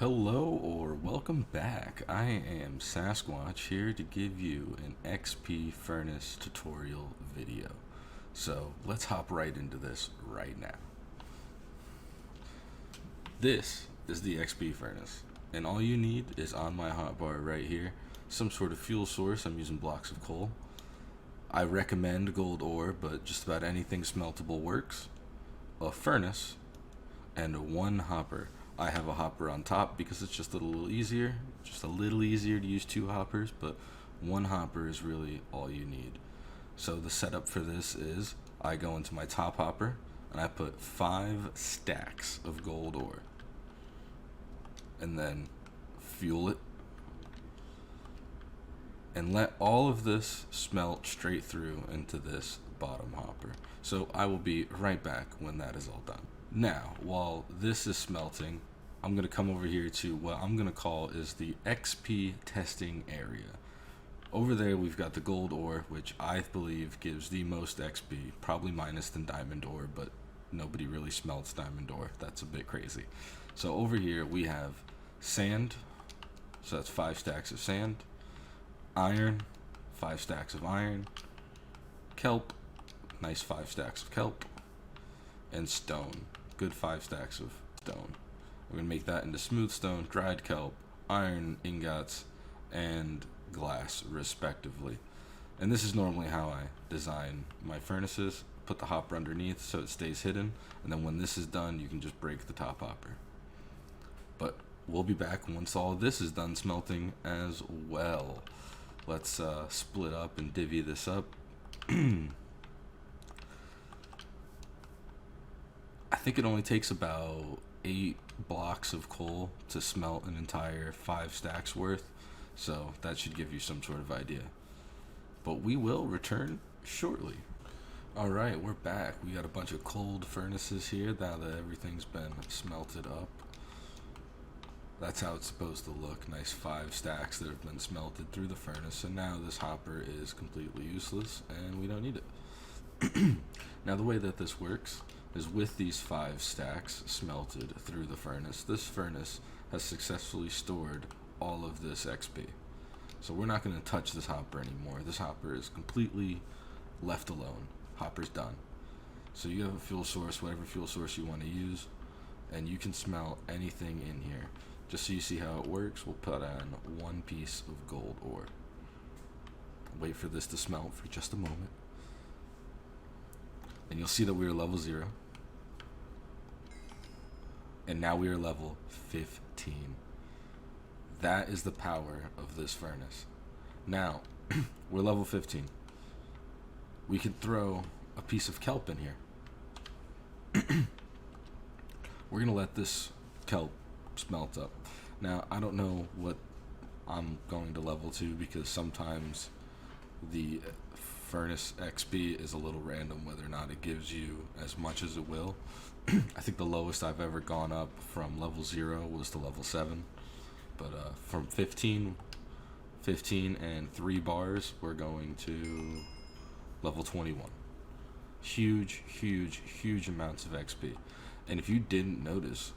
Hello or welcome back. I am Sasquatch here to give you an XP furnace tutorial video. So let's hop right into this right now. This is the XP furnace, and all you need is on my hotbar right here, some sort of fuel source. I'm using blocks of coal. I recommend gold ore, but just about anything smeltable works. A furnace and one hopper. I have a hopper on top because it's just a little easier to use two hoppers, but one hopper is really all you need. So the setup for this is I go into my top hopper and I put 5 stacks of gold ore and then fuel it and let all of this smelt straight through into this bottom hopper. So I will be right back when that is all done. Now, while this is smelting, I'm going to come over here to what I'm going to call is the XP testing area. Over there we've got the gold ore, which I believe gives the most XP, probably minus than diamond ore, but nobody really smelts diamond ore. That's a bit crazy. So over here we have sand, so that's 5 stacks of sand, iron, 5 stacks of iron, kelp, nice 5 stacks of kelp, and stone, good 5 stacks of stone. We're going to make that into smooth stone, dried kelp, iron ingots, and glass respectively. And this is normally how I design my furnaces. Put the hopper underneath so it stays hidden, and then when this is done you can just break the top hopper. But we'll be back once all of this is done smelting as well. Let's split up and divvy this up. I think it only takes about 8 blocks of coal to smelt an entire 5 stacks worth, so that should give you some sort of idea. But we will return shortly. Alright, we're back. We got a bunch of cold furnaces here now that everything's been smelted up. That's how it's supposed to look. Nice 5 stacks that have been smelted through the furnace, and now this hopper is completely useless and we don't need it. Now the way that this works is with these 5 stacks smelted through the furnace, this furnace has successfully stored all of this XP. So we're not going to touch this hopper anymore. This hopper is completely left alone. Hopper's done. So you have a fuel source, whatever fuel source you want to use, and you can smelt anything in here. Just so you see how it works, we'll put on 1 piece of gold ore. Wait for this to smelt for just a moment. And you'll see that we are level 0. And now we are level 15. That is the power of this furnace. Now, we're level 15. We can throw a piece of kelp in here. We're going to let this kelp smelt up. Now, I don't know what I'm going to level to because sometimes the furnace XP is a little random whether or not it gives you as much as it will. I think the lowest I've ever gone up from level 0 was to level 7, but from 15 and 3 bars we're going to level 21. Huge amounts of XP. And if you didn't notice,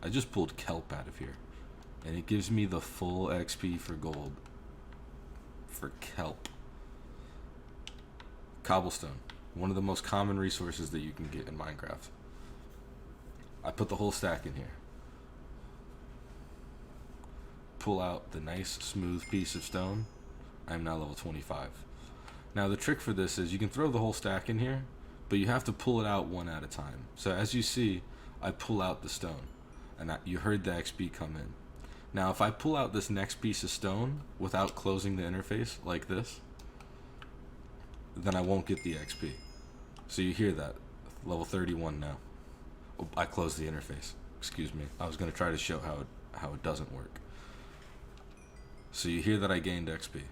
I just pulled kelp out of here and it gives me the full XP for gold for kelp. Cobblestone, one of the most common resources that you can get in Minecraft. I put the whole stack in here. Pull out the nice smooth piece of stone. I am now level 25. Now the trick for this is you can throw the whole stack in here, but you have to pull it out one at a time. So as you see, I pull out the stone, and you heard the XP come in. Now if I pull out this next piece of stone without closing the interface like this, then I won't get the XP. So you hear that. Level 31 now. Oh, I closed the interface. Excuse me. I was going to try to show how it doesn't work. So you hear that I gained XP.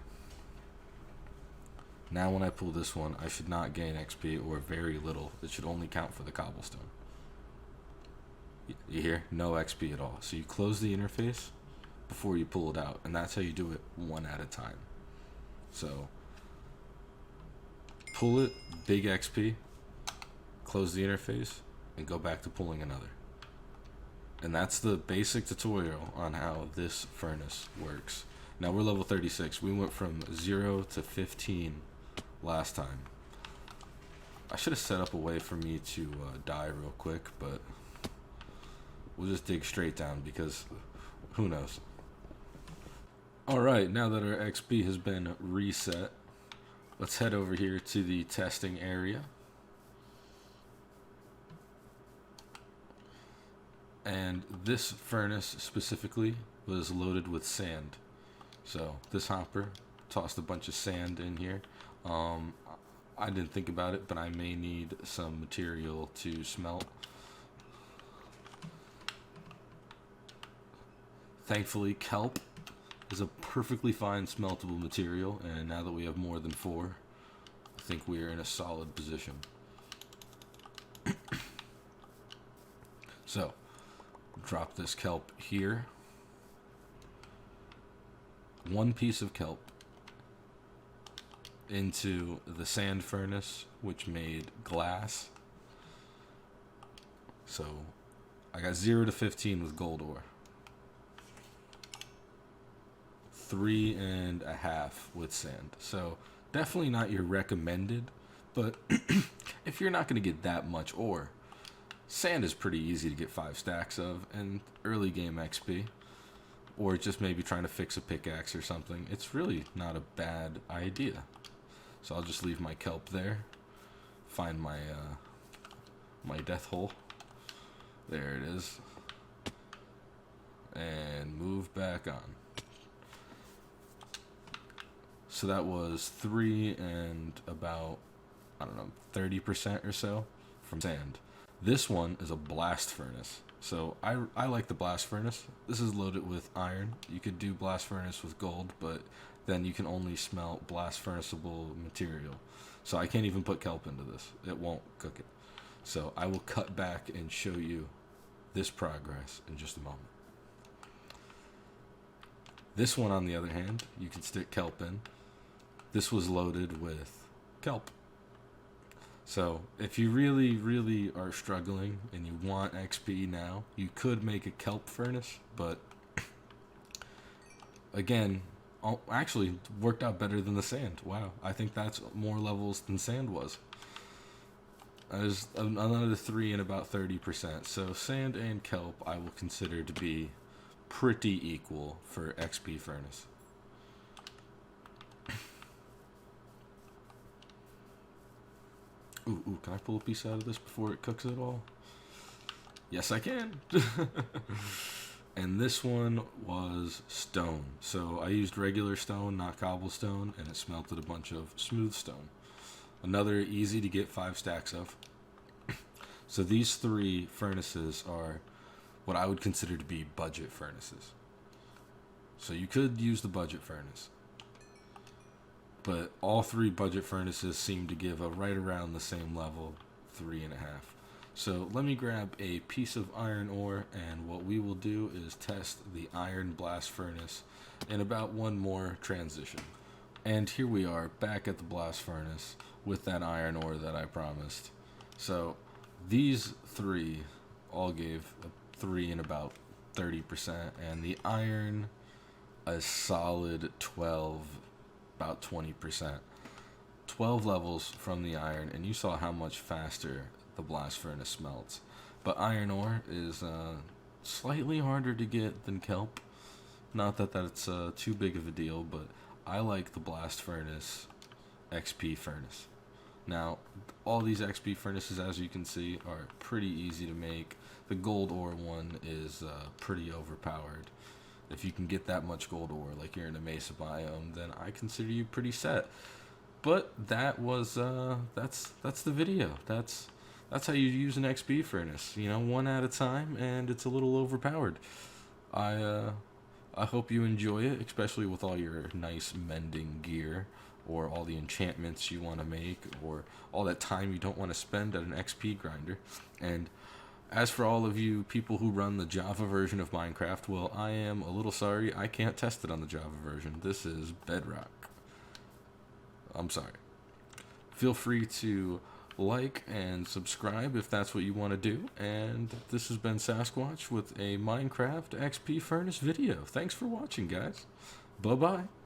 Now when I pull this one, I should not gain XP or very little. It should only count for the cobblestone. You hear? No XP at all. So you close the interface before you pull it out, and that's how you do it one at a time. So pull it, big XP, close the interface, and go back to pulling another. And that's the basic tutorial on how this furnace works. Now we're level 36. We went from 0 to 15 last time. I should have set up a way for me to die real quick, but we'll just dig straight down because who knows. Alright, now that our XP has been reset, let's head over here to the testing area. And this furnace specifically was loaded with sand. So this hopper tossed a bunch of sand in here. I didn't think about it, but I may need some material to smelt. Thankfully, KELP is a perfectly fine smeltable material, and now that we have more than 4, I think we are in a solid position. So, drop this KELP here. 1 piece of KELP into the sand furnace, which made glass. So I got 0 to 15 with gold ore. 3.5 with sand. So definitely not your recommended, but if you're not going to get that much ore, sand is pretty easy to get 5 stacks of, and early game XP, or just maybe trying to fix a pickaxe or something, it's really not a bad idea. So I'll just leave my KELP there, find my my death hole, there it is, and move back on. So that was 3 and about, I don't know, 30% or so from sand. This one is a blast furnace. So I like the blast furnace. This is loaded with iron. You could do blast furnace with gold, but then you can only smelt blast furnaceable material. So I can't even put KELP into this. It won't cook it. So I will cut back and show you this progress in just a moment. This one, on the other hand, you can stick KELP in. This was loaded with KELP. So if you really, really are struggling and you want XP now, you could make a KELP furnace, but again, actually worked out better than the sand. Wow, I think that's more levels than sand was. There's another 3 and about 30%. So sand and KELP I will consider to be pretty equal for XP furnace. Ooh, can I pull a piece out of this before it cooks at all? Yes, I can. And this one was stone. So I used regular stone, not cobblestone, and it smelted a bunch of smooth stone. Another easy to get 5 stacks of. So these 3 furnaces are what I would consider to be budget furnaces. So you could use the budget furnace, but all 3 budget furnaces seem to give a right around the same level, 3.5. So let me grab a piece of iron ore, and what we will do is test the iron blast furnace in about 1 more transition. And here we are back at the blast furnace with that iron ore that I promised. So these 3 all gave a 3 and about 30%, and the iron a solid 12, about 20%. 12 levels from the iron, and you saw how much faster the blast furnace smelts. But iron ore is slightly harder to get than KELP. Not that that's too big of a deal, but I like the blast furnace XP furnace. Now, all these XP furnaces, as you can see, are pretty easy to make. The gold ore one is pretty overpowered. If you can get that much gold ore, like you're in a mesa biome, then I consider you pretty set. But that was that's the video. That's how you use an XP furnace. You know, 1 at a time, and it's a little overpowered. I hope you enjoy it, especially with all your nice mending gear, or all the enchantments you want to make, or all that time you don't want to spend at an XP grinder. And as for all of you people who run the Java version of Minecraft, well, I am a little sorry I can't test it on the Java version. This is Bedrock. I'm sorry. Feel free to like and subscribe if that's what you want to do. And this has been Sasquatch with a Minecraft XP Furnace video. Thanks for watching, guys. Bye-bye.